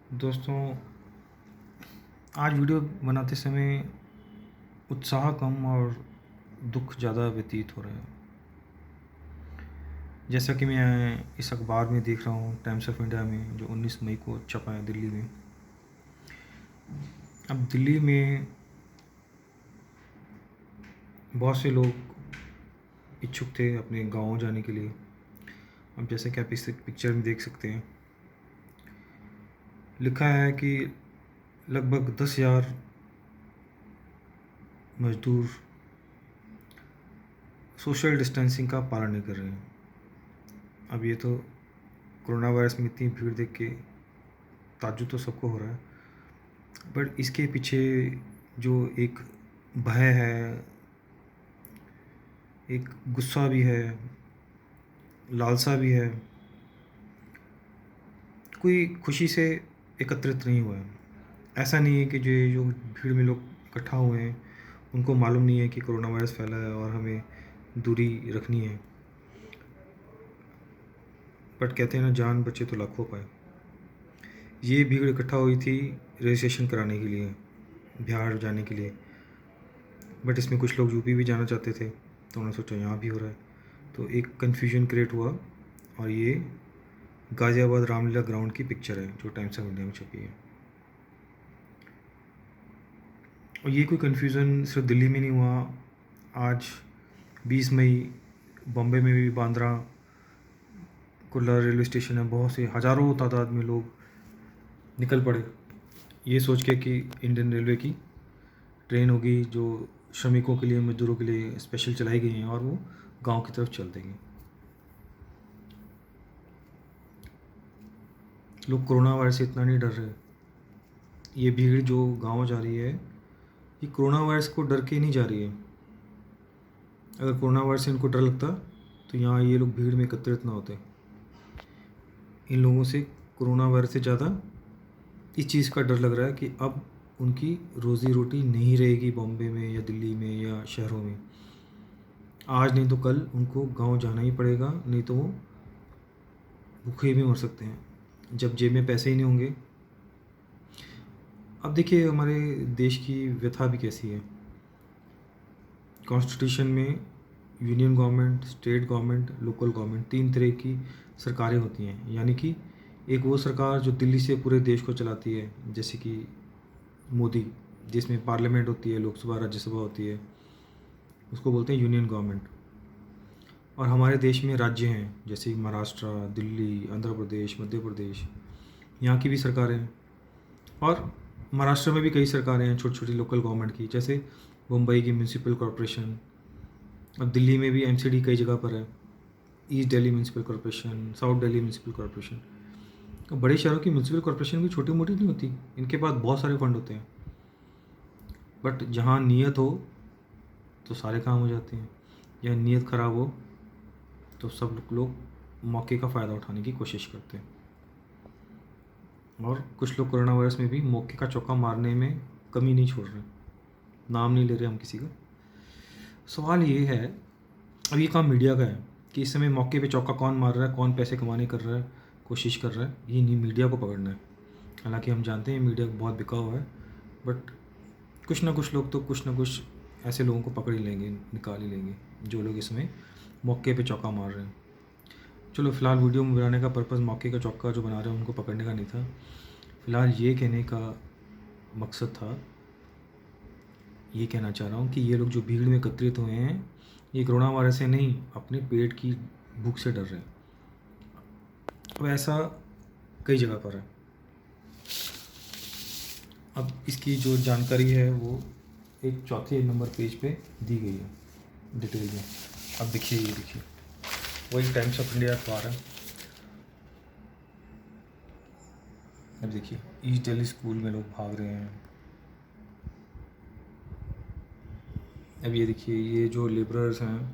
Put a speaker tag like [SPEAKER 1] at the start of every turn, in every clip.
[SPEAKER 1] दोस्तों, आज वीडियो बनाते समय उत्साह कम और दुख ज़्यादा व्यतीत हो रहे हैं। जैसा कि मैं इस अखबार में देख रहा हूँ, टाइम्स ऑफ इंडिया में, जो 19 मई को छपा है दिल्ली में। अब दिल्ली में बहुत से लोग इच्छुक थे अपने गाँव जाने के लिए। अब जैसे कि आप इस पिक्चर में देख सकते हैं, लिखा है कि लगभग 10,000 मज़दूर सोशल डिस्टेंसिंग का पालन नहीं कर रहे हैं। अब ये तो कोरोना वायरस में इतनी भीड़ देख के ताज्जुब तो सबको हो रहा है, बट इसके पीछे जो एक भय है, एक गुस्सा भी है, लालसा भी है। कोई खुशी से एकत्रित नहीं हुआ है। ऐसा नहीं है कि जो भीड़ में लोग इकट्ठा हुए हैं उनको मालूम नहीं है कि कोरोना वायरस फैला है और हमें दूरी रखनी है। बट कहते हैं ना, जान बचे तो लाखों पाए। ये भीड़ इकट्ठा हुई थी रजिस्ट्रेशन कराने के लिए, बिहार जाने के लिए। बट इसमें कुछ लोग यूपी भी जाना चाहते थे, तो उन्होंने सोचा यहाँ भी हो रहा है, तो एक कन्फ्यूजन क्रिएट हुआ। और ये गाज़ियाबाद रामलीला ग्राउंड की पिक्चर है जो टाइम्स ऑफ इंडिया में छपी है। और ये कोई कन्फ्यूज़न सिर्फ दिल्ली में नहीं हुआ। आज 20 मई बॉम्बे में भी बांद्रा कुर्ला रेलवे स्टेशन है, बहुत से हज़ारों तादाद में लोग निकल पड़े ये सोच के कि इंडियन रेलवे की ट्रेन होगी जो श्रमिकों के लिए, मजदूरों के लिए स्पेशल चलाई गई हैं और वो गांव की तरफ चल देंगी। लोग कोरोना वायरस से इतना नहीं डर रहे। ये भीड़ जो गांव जा रही है, ये कोरोना वायरस को डर के नहीं जा रही है। अगर कोरोना वायरस से इनको डर लगता तो यहाँ ये लोग भीड़ में एकत्रित ना होते। इन लोगों से कोरोना वायरस से ज़्यादा इस चीज़ का डर लग रहा है कि अब उनकी रोज़ी रोटी नहीं रहेगी बॉम्बे में या दिल्ली में या शहरों में। आज नहीं तो कल उनको गांव जाना ही पड़ेगा, नहीं तो वो भूखे भी मर सकते हैं जब जेब में पैसे ही नहीं होंगे। अब देखिए हमारे देश की व्यथा भी कैसी है। कॉन्स्टिट्यूशन में union government, state government, local government, 3 तरह की सरकारें होती हैं। यानी कि एक वो सरकार जो दिल्ली से पूरे देश को चलाती है, जैसे कि मोदी, जिसमें पार्लियामेंट होती है, लोकसभा राज्यसभा होती है, उसको बोलते हैं यूनियन गवर्नमेंट। और हमारे देश में राज्य हैं जैसे महाराष्ट्र, दिल्ली, आंध्र प्रदेश, मध्य प्रदेश, यहाँ की भी सरकारें हैं। और महाराष्ट्र में भी कई सरकारें हैं छोटी छोटी लोकल गवर्नमेंट की, जैसे मुंबई की म्यूनसिपल कॉरपोरेशन। अब दिल्ली में भी एमसीडी कई जगह पर है, east Delhi municipal corporation, south Delhi municipal corporation. अब बड़े शहरों की म्यूनसिपल कॉरपोरेशन भी छोटी मोटी नहीं होती, इनके पास बहुत सारे फंड होते हैं। बट जहाँ नीयत हो तो सारे काम हो जाते हैं, या नीयत ख़राब हो तो सब लोग मौके का फ़ायदा उठाने की कोशिश करते हैं। और कुछ लोग कोरोना वायरस में भी मौके का चौका मारने में कमी नहीं छोड़ रहे। नाम नहीं ले रहे हम किसी का। सवाल ये है, अब ये काम मीडिया का है कि इस समय मौके पे चौका कौन मार रहा है, कौन पैसे कमाने कर रहा है, कोशिश कर रहा है, ये नहीं मीडिया को पकड़ना है। हालांकि हम जानते हैं मीडिया बहुत बिका हुआ है, बट कुछ ना कुछ लोग तो कुछ ना कुछ ऐसे लोगों को पकड़ ही लेंगे, निकाल ही लेंगे, जो लोग इसमें मौके पे चौका मार रहे हैं। चलो, फ़िलहाल वीडियो में बनाने का पर्पज़ मौके का चौका जो बना रहे हैं उनको पकड़ने का नहीं था। फ़िलहाल ये कहने का मकसद था, ये कहना चाह रहा हूँ कि ये लोग जो भीड़ में एकत्रित हुए हैं, ये कोरोना वायरस से नहीं, अपने पेट की भूख से डर रहे हैं। अब ऐसा कई जगह पर है। अब इसकी जो जानकारी है वो एक चौथे नंबर पेज पे दी गई है डिटेल में। अब देखिए, ये देखिए, वही टाइम्स ऑफ इंडिया अखबार है। अब देखिए, ईस्ट दिल्ली स्कूल में लोग भाग रहे हैं। अब ये देखिए, ये जो लेबरर्स हैं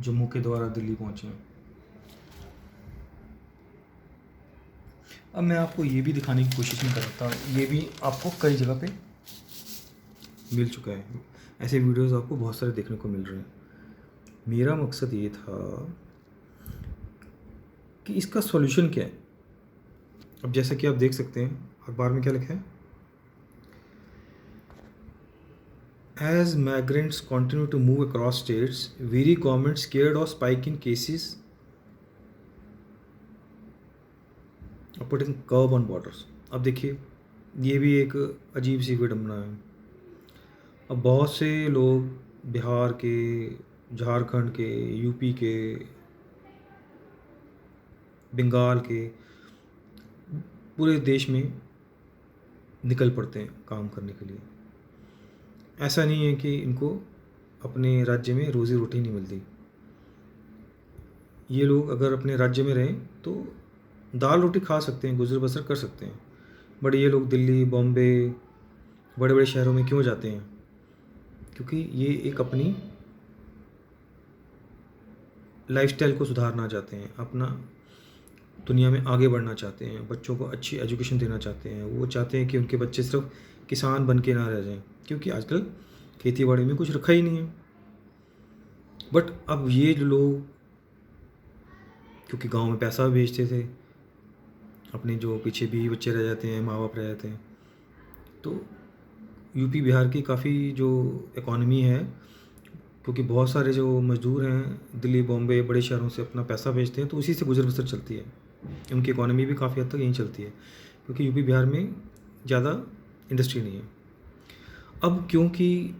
[SPEAKER 1] जम्मू के द्वारा दिल्ली पहुंचे हैं। अब मैं आपको ये भी दिखाने की कोशिश नहीं कर रहा था, ये भी आपको कई जगह पे मिल चुका है। ऐसे वीडियोस आपको बहुत सारे देखने को मिल रहे हैं। मेरा मकसद ये था कि इसका सॉल्यूशन क्या है। अब जैसा कि आप देख सकते हैं अखबार में क्या लिखा है, as migrants continue to move across states, weary government scared of spike in cases और पुटिंग कर्ब ऑन बॉर्डर्स। अब देखिए ये भी एक अजीब सी विडंबना है। अब बहुत से लोग बिहार के, झारखंड के, यूपी के, बंगाल के, पूरे देश में निकल पड़ते हैं काम करने के लिए। ऐसा नहीं है कि इनको अपने राज्य में रोज़ी रोटी नहीं मिलती। ये लोग अगर अपने राज्य में रहें तो दाल रोटी खा सकते हैं, गुजर बसर कर सकते हैं, बट ये लोग दिल्ली, बॉम्बे, बड़े बड़े शहरों में क्यों जाते हैं? क्योंकि ये एक अपनी लाइफस्टाइल को सुधारना चाहते हैं, अपना दुनिया में आगे बढ़ना चाहते हैं, बच्चों को अच्छी एजुकेशन देना चाहते हैं। वो चाहते हैं कि उनके बच्चे सिर्फ किसान बन के ना रह जाएं, क्योंकि आजकल खेती बाड़ी में कुछ रखा ही नहीं है। बट अब ये जो लोग, क्योंकि गांव में पैसा भेजते थे, अपने जो पीछे भी बच्चे रह जाते हैं, माँ बाप रह जाते हैं, तो यूपी बिहार की काफ़ी जो इकॉनमी है, क्योंकि बहुत सारे जो मज़दूर हैं दिल्ली, बॉम्बे, बड़े शहरों से अपना पैसा भेजते हैं, तो उसी से गुजर बसर चलती है। उनकी इकॉनमी भी काफ़ी हद तक यहीं चलती है, क्योंकि यूपी बिहार में ज़्यादा इंडस्ट्री नहीं है। अब क्योंकि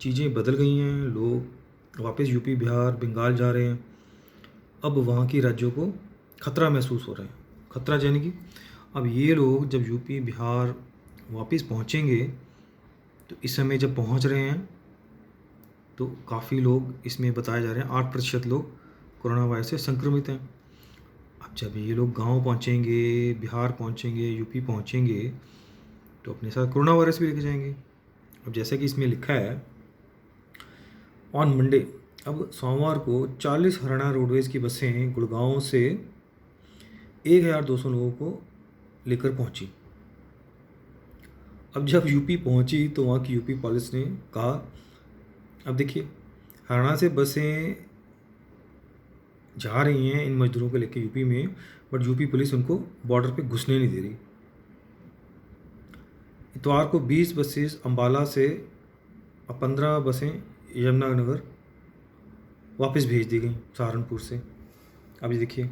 [SPEAKER 1] चीज़ें बदल गई हैं, लोग वापस यूपी, बिहार, बंगाल जा रहे हैं, अब वहाँ की राज्यों को खतरा महसूस हो रहा है। खतरा यानी कि अब ये लोग जब यूपी, बिहार वापस पहुँचेंगे, तो इस समय जब पहुँच रहे हैं तो काफ़ी लोग, इसमें बताए जा रहे हैं 8% लोग कोरोना वायरस से संक्रमित हैं। अब जब ये लोग गांव पहुंचेंगे, बिहार पहुंचेंगे, यूपी पहुंचेंगे, तो अपने साथ कोरोना वायरस भी लेके जाएंगे। अब जैसे कि इसमें लिखा है, ऑन मंडे, अब सोमवार को 40 हरियाणा रोडवेज़ की बसें गुड़गांव से 1200 लोगों को लेकर पहुंची। अब जब यूपी पहुंची तो वहाँ की यूपी पुलिस ने कहा, अब देखिए हरियाणा से बसें जा रही हैं इन मजदूरों को लेकर यूपी में, बट यूपी पुलिस उनको बॉर्डर पे घुसने नहीं दे रही। इतवार को 20 बसेस अम्बाला से और 15 बसें यमुनानगर वापस भेज दी गई सहारनपुर से। अब ये देखिए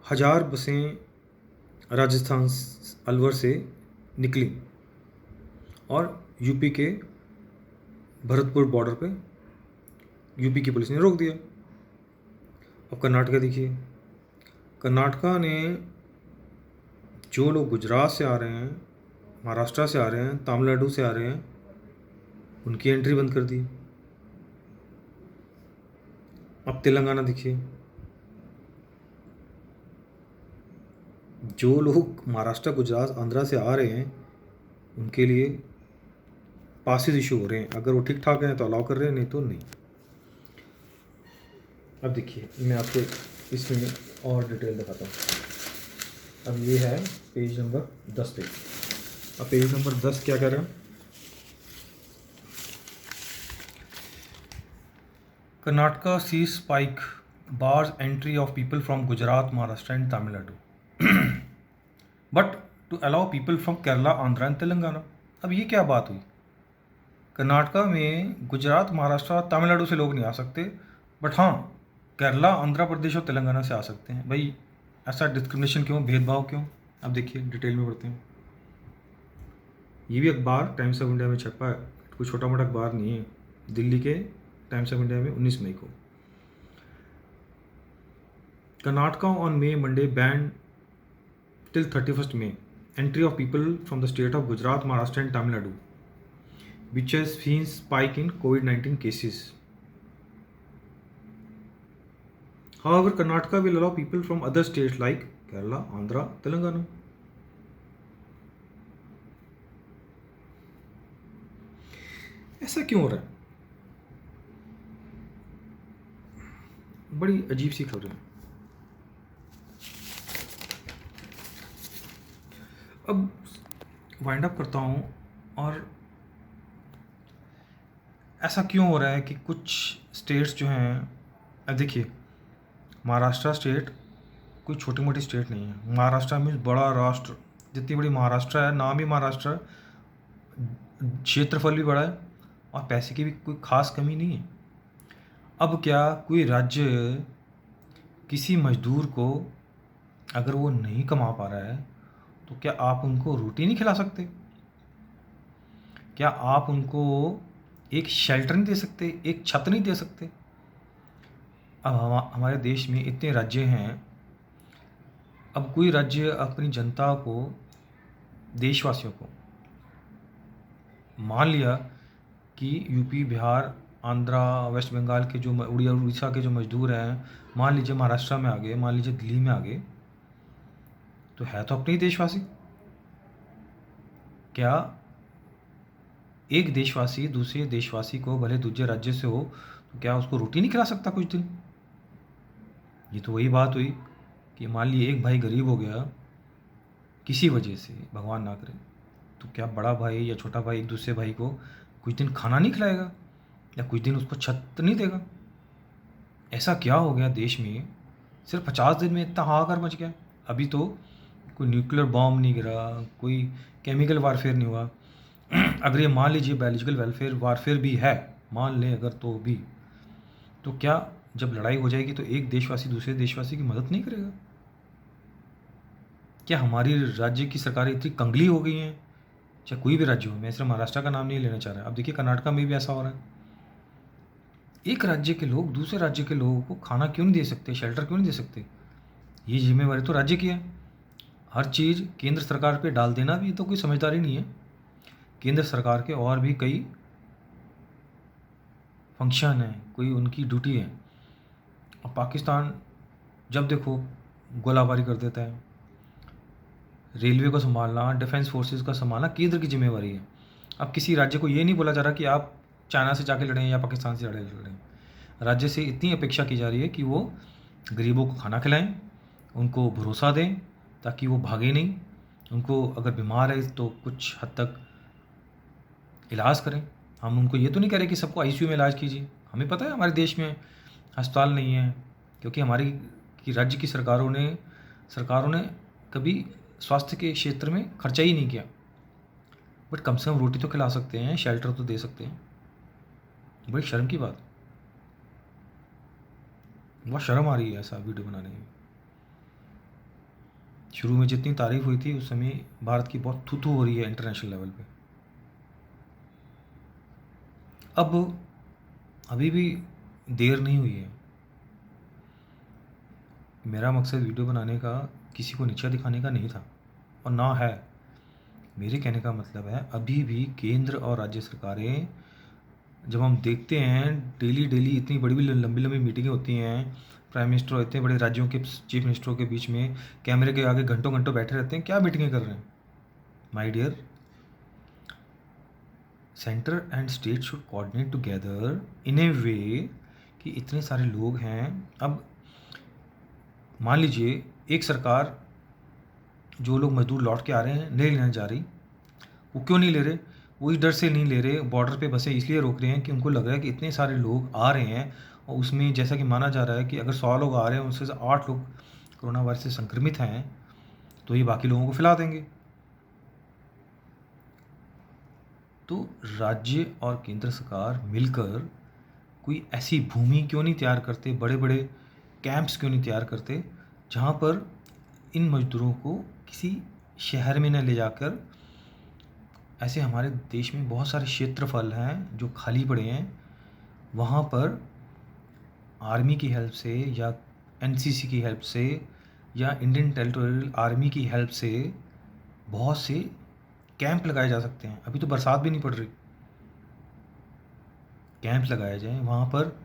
[SPEAKER 1] 1000 बसें राजस्थान अलवर से निकली और यूपी के भरतपुर बॉर्डर पे यूपी की पुलिस ने रोक दिया। अब कर्नाटका देखिए, कर्नाटका ने जो लोग गुजरात से आ रहे हैं, महाराष्ट्र से आ रहे हैं, तमिलनाडु से आ रहे हैं, उनकी एंट्री बंद कर दी। अब तेलंगाना देखिए, जो लोग महाराष्ट्र, गुजरात, आंध्रा से आ रहे हैं, उनके लिए पासेस इशू हो रहे हैं। अगर वो ठीक ठाक हैं तो अलाउ कर रहे हैं, नहीं तो नहीं। अब देखिए मैं आपको इसमें और डिटेल दिखाता हूँ। अब ये है पेज नंबर 10 पे। अब पेज नंबर 10 क्या कर रहा है, Karnataka sees spike bars entry of people from Gujarat, Maharashtra and Tamil Nadu but to allow people from Kerala, Andhra and Telangana. अब ये क्या बात हुई, कर्नाटका में गुजरात, महाराष्ट्र, तमिलनाडु से लोग नहीं आ सकते, बट हाँ केरला, आंध्र प्रदेश और तेलंगाना से आ सकते हैं। भाई ऐसा डिस्क्रिमिनेशन क्यों, भेदभाव क्यों? अब देखिए डिटेल में पढ़ते हैं। ये भी अखबार टाइम्स ऑफ इंडिया में छपा है, कोई छोटा मोटा अखबार नहीं है। दिल्ली के टाइम्स ऑफ इंडिया में 19 मई को, Karnataka on May Monday ban till 31st May entry of people from the state of Gujarat, Maharashtra and Tamil Nadu, which has seen spike in COVID-19 cases. However, Karnataka will allow people from other states like Kerala, Andhra, Telangana. ऐसा क्यों हो रहा है? बड़ी अजीब सी खबर है। अब वाइंड अप करता हूँ, और ऐसा क्यों हो रहा है कि कुछ स्टेट्स जो हैं, अब देखिए महाराष्ट्र स्टेट कोई छोटी मोटी स्टेट नहीं है। महाराष्ट्र में बड़ा राष्ट्र, जितनी बड़ी महाराष्ट्र है, नाम ही महाराष्ट्र, क्षेत्रफल भी बड़ा है और पैसे की भी कोई खास कमी नहीं है। अब क्या कोई राज्य किसी मजदूर को अगर वो नहीं कमा पा रहा है तो क्या आप उनको रोटी नहीं खिला सकते? क्या आप उनको एक शेल्टर नहीं दे सकते, एक छत नहीं दे सकते? अब हमारे देश में इतने राज्य हैं, अब कोई राज्य अपनी जनता को, देशवासियों को, मान लिया कि यूपी, बिहार, आंध्रा, वेस्ट बंगाल के जो उड़ीसा के जो मजदूर हैं, मान लीजिए महाराष्ट्र में आ गए, मान लीजिए दिल्ली में आ गए, तो है तो अपने ही देशवासी। क्या एक देशवासी दूसरे देशवासी को, भले दूसरे राज्य से हो, तो क्या उसको रोटी नहीं खिला सकता कुछ दिन? ये तो वही बात हुई कि मान लीजिए एक भाई गरीब हो गया किसी वजह से, भगवान ना करे, तो क्या बड़ा भाई या छोटा भाई एक दूसरे भाई को कुछ दिन खाना नहीं खिलाएगा या कुछ दिन उसको छत नहीं देगा? ऐसा क्या हो गया देश में, सिर्फ 50 दिन में इतना हाहाकार मच गया? अभी तो कोई न्यूक्लियर बॉम्ब नहीं गिरा, कोई केमिकल वारफेयर नहीं हुआ। अगर ये मान लीजिए बायोलॉजिकल वेलफेयर वारफेयर भी है, मान लें अगर, तो भी, तो क्या जब लड़ाई हो जाएगी तो एक देशवासी दूसरे देशवासी की मदद नहीं करेगा? क्या हमारी राज्य की सरकारें इतनी कंगली हो गई हैं? चाहे कोई भी राज्य हो, मैं सिर्फ महाराष्ट्र का नाम नहीं लेना चाह रहा। अब देखिए कर्नाटक में भी ऐसा हो रहा है। एक राज्य के लोग दूसरे राज्य के लोगों को खाना क्यों नहीं दे सकते, शेल्टर क्यों नहीं दे सकते? ये जिम्मेवारी तो राज्य की है। हर चीज़ केंद्र सरकार पे डाल देना भी तो कोई समझदारी नहीं है। केंद्र सरकार के और भी कई फंक्शन हैं, कोई उनकी ड्यूटी है। और पाकिस्तान जब देखो गोलाबारी कर देता है। रेलवे को संभालना, डिफेंस फोर्सेस का संभालना केंद्र की जिम्मेवारी है। अब किसी राज्य को ये नहीं बोला जा रहा कि आप चाइना से जाके लड़ें या पाकिस्तान से लड़ें। राज्य से इतनी अपेक्षा की जा रही है कि वो गरीबों को खाना खिलाएं, उनको भरोसा दें ताकि वो भागे नहीं, उनको अगर बीमार है तो कुछ हद तक इलाज करें। हम उनको ये तो नहीं कह रहे कि सबको आईसीयू में इलाज कीजिए। हमें पता है हमारे देश में अस्पताल नहीं है क्योंकि हमारी राज्य की सरकारों ने कभी स्वास्थ्य के क्षेत्र में खर्चा ही नहीं किया। बट कम से कम रोटी तो खिला सकते हैं, शेल्टर तो दे सकते हैं। बड़ी शर्म की बात, बहुत शर्म आ रही है ऐसा वीडियो बनाने में। शुरू में जितनी तारीफ हुई थी उस समय भारत की बहुत थू हो रही है इंटरनेशनल लेवल पे। अब अभी भी देर नहीं हुई है। मेरा मकसद वीडियो बनाने का किसी को नीचा दिखाने का नहीं था और ना है। मेरे कहने का मतलब है अभी भी केंद्र और राज्य सरकारें, जब हम देखते हैं डेली इतनी बड़ी लंबी मीटिंगें होती हैं, प्राइम मिनिस्टर और इतने बड़े राज्यों के चीफ मिनिस्टरों के बीच में कैमरे के आगे घंटों घंटों बैठे रहते हैं, क्या मीटिंगें कर रहे हैं? My dear, center and state should coordinate together in a way कि इतने सारे लोग हैं। अब मान लीजिए एक सरकार जो लोग मजदूर लौट के आ रहे हैं नहीं लेने जा रही, वो क्यों नहीं ले रहे? वो इस डर से नहीं ले रहे, बॉर्डर पे बसें इसलिए रोक रहे हैं कि उनको लग रहा है कि इतने सारे लोग आ रहे हैं और उसमें जैसा कि माना जा रहा है कि अगर 100 लोग आ रहे हैं उनसे से 8 लोग कोरोना वायरस से संक्रमित हैं तो ये बाकी लोगों को फैला देंगे। तो राज्य और केंद्र सरकार मिलकर कोई ऐसी भूमि क्यों नहीं तैयार करते, बड़े बड़े कैंप्स क्यों नहीं तैयार करते जहाँ पर इन मजदूरों को किसी शहर में न ले जाकर, ऐसे हमारे देश में बहुत सारे क्षेत्रफल हैं जो खाली पड़े हैं, वहाँ पर आर्मी की हेल्प से या एनसीसी की हेल्प से या इंडियन टेरिटोरियल आर्मी की हेल्प से बहुत से कैंप लगाए जा सकते हैं। अभी तो बरसात भी नहीं पड़ रही, कैंप लगाए जाएं, वहाँ पर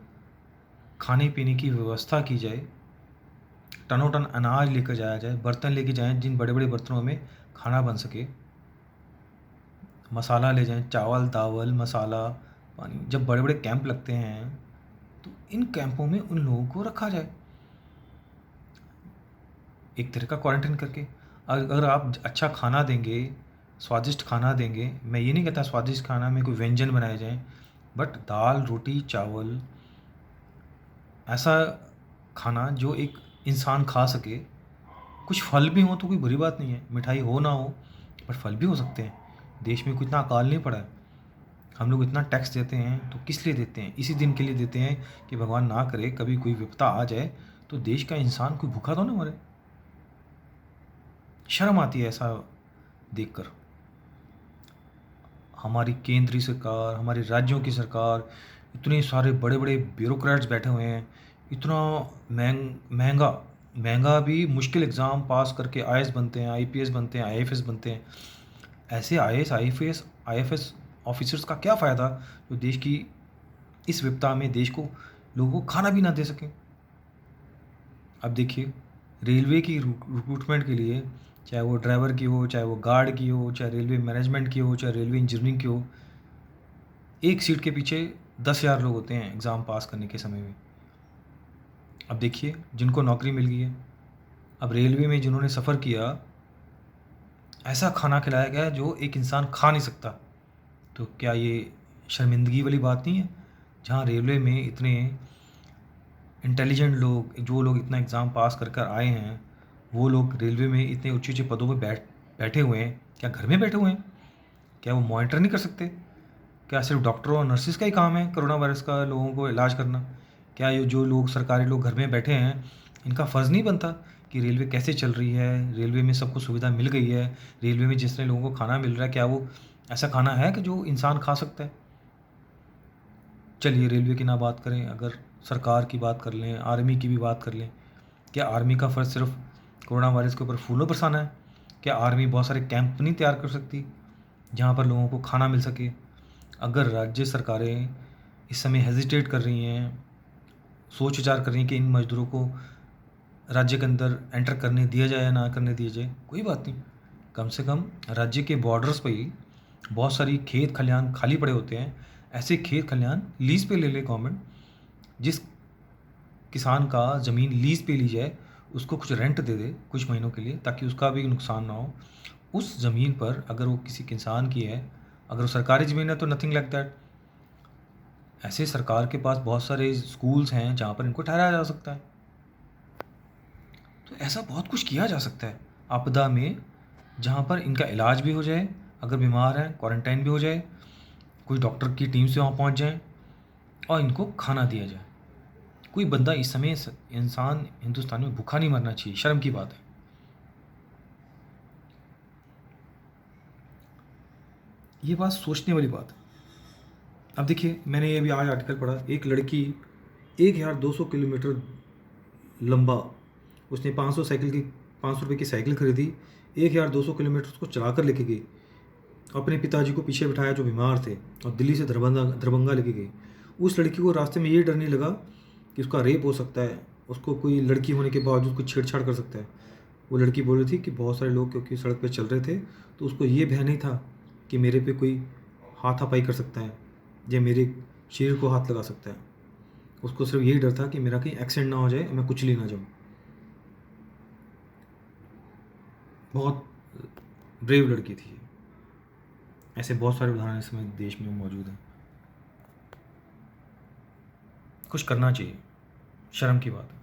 [SPEAKER 1] खाने पीने की व्यवस्था की जाए, टनों टन अनाज लेकर जाया जाए, बर्तन लेके जाएं जिन बड़े बड़े बर्तनों में खाना बन सके, मसाला ले जाएं, चावल दावल मसाला पानी। जब बड़े बड़े कैंप लगते हैं तो इन कैंपों में उन लोगों को रखा जाए एक तरह का क्वारंटाइन करके। अगर आप अच्छा खाना देंगे, स्वादिष्ट खाना देंगे, मैं ये नहीं कहता स्वादिष्ट खाना में कोई व्यंजन बनाए जाएं, बट दाल रोटी चावल ऐसा खाना जो एक इंसान खा सके, कुछ फल भी हो तो कोई बुरी बात नहीं है, मिठाई हो ना हो, पर फल भी हो सकते हैं। देश में कोई इतना अकाल नहीं पड़ा है। हम लोग इतना टैक्स देते हैं तो किस लिए देते हैं? इसी दिन के लिए देते हैं कि भगवान ना करे कभी कोई विपदा आ जाए तो देश का इंसान कोई भूखा तो ना मरे। शर्म आती है ऐसा देखकर। हमारी केंद्रीय सरकार, हमारे राज्यों की सरकार, इतने सारे बड़े बड़े ब्यूरोक्रेट्स बैठे हुए हैं, इतना महंगा महंगा भी मुश्किल एग्ज़ाम पास करके आईएएस बनते हैं, आईपीएस बनते हैं, आईएफएस बनते हैं। ऐसे आईएएस आईएफएस ऑफिसर्स का क्या फ़ायदा जो देश की इस विपदा में देश को, लोगों को खाना भी ना दे सकें। अब देखिए, रेलवे की रिक्रूटमेंट के लिए, चाहे वो ड्राइवर की हो, चाहे वो गार्ड की हो, चाहे रेलवे मैनेजमेंट की हो, चाहे रेलवे इंजीनियरिंग की हो, एक सीट के पीछे 10,000 लोग होते हैं एग्ज़ाम पास करने के समय में। अब देखिए, जिनको नौकरी मिल गई है, अब रेलवे में जिन्होंने सफ़र किया, ऐसा खाना खिलाया गया जो एक इंसान खा नहीं सकता। तो क्या ये शर्मिंदगी वाली बात नहीं है? जहाँ रेलवे में इतने इंटेलिजेंट लोग, जो लोग इतना एग्ज़ाम पास कर कर आए हैं, वो लोग रेलवे में इतने ऊँचे ऊँचे पदों पे बैठे हुए हैं, क्या घर में बैठे हुए हैं? क्या वो मॉनिटर नहीं कर सकते? क्या सिर्फ डॉक्टरों और नर्सिस का ही काम है कोरोना वायरस का लोगों को इलाज करना? क्या ये जो लोग, सरकारी लोग घर में बैठे हैं, इनका फ़र्ज़ नहीं बनता कि रेलवे कैसे चल रही है, रेलवे में सबको सुविधा मिल गई है, रेलवे में जितने लोगों को खाना मिल रहा है, क्या वो ऐसा खाना है कि जो इंसान खा सकता है? चलिए रेलवे की ना बात करें, अगर सरकार की बात कर लें, आर्मी की भी बात कर लें। क्या आर्मी का फ़र्ज़ सिर्फ कोरोना वायरस के ऊपर फूलों बरसाना है? क्या आर्मी बहुत सारे कैंप नहीं तैयार कर सकती जहाँ पर लोगों को खाना मिल सके? अगर राज्य सरकारें इस समय हेजिटेट कर रही हैं, सोच विचार कर रही हैं कि इन मज़दूरों को राज्य के अंदर एंटर करने दिया जाए या ना करने दिया जाए, कोई बात नहीं। कम से कम राज्य के बॉर्डर्स पे ही बहुत सारी खेत खलिहान खाली पड़े होते हैं। ऐसे खेत खलिहान लीज़ पे ले ले गवर्नमेंट। जिस किसान का ज़मीन लीज़ पे ली जाए, उसको कुछ रेंट दे दे कुछ महीनों के लिए, ताकि उसका भी नुकसान ना हो। उस ज़मीन पर अगर वो किसी किसान की है, अगर वो सरकारी ज़मीन है तो नथिंग लाइक दैट। ऐसे सरकार के पास बहुत सारे स्कूल्स हैं जहाँ पर इनको ठहराया जा सकता है। तो ऐसा बहुत कुछ किया जा सकता है आपदा में, जहाँ पर इनका इलाज भी हो जाए, अगर बीमार हैं क्वारंटाइन भी हो जाए, कोई डॉक्टर की टीम से वहाँ पहुँच जाए और इनको खाना दिया जाए। कोई बंदा इस समय इंसान हिंदुस्तान में भूखा नहीं मरना चाहिए, शर्म की बात है। ये बात सोचने वाली बात है। अब देखिए, मैंने ये अभी आज आर्टिकल पढ़ा, एक लड़की 1200 किलोमीटर लंबा, उसने 500 रुपये की साइकिल खरीदी, 1200 किलोमीटर उसको चला कर लेके गई, अपने पिताजी को पीछे बिठाया जो बीमार थे, और दिल्ली से दरभंगा लेके गई। उस लड़की को रास्ते में ये डर नहीं लगा कि उसका रेप हो सकता है, उसको कोई लड़की होने के बावजूद कुछ छेड़छाड़ कर सकता है। वो लड़की बोल रही थी कि बहुत सारे लोग क्योंकि सड़क पे चल रहे थे, तो उसको ये भय नहीं था कि मेरे पे कोई हाथापाई कर सकता है या मेरे शरीर को हाथ लगा सकता है। उसको सिर्फ यही डर था कि मेरा कहीं एक्सीडेंट ना हो जाए, मैं कुचली ना जाऊँ। बहुत ब्रेव लड़की थी। ऐसे बहुत सारे उदाहरण इस समय देश में मौजूद हैं। कुछ करना चाहिए, शर्म की बात है।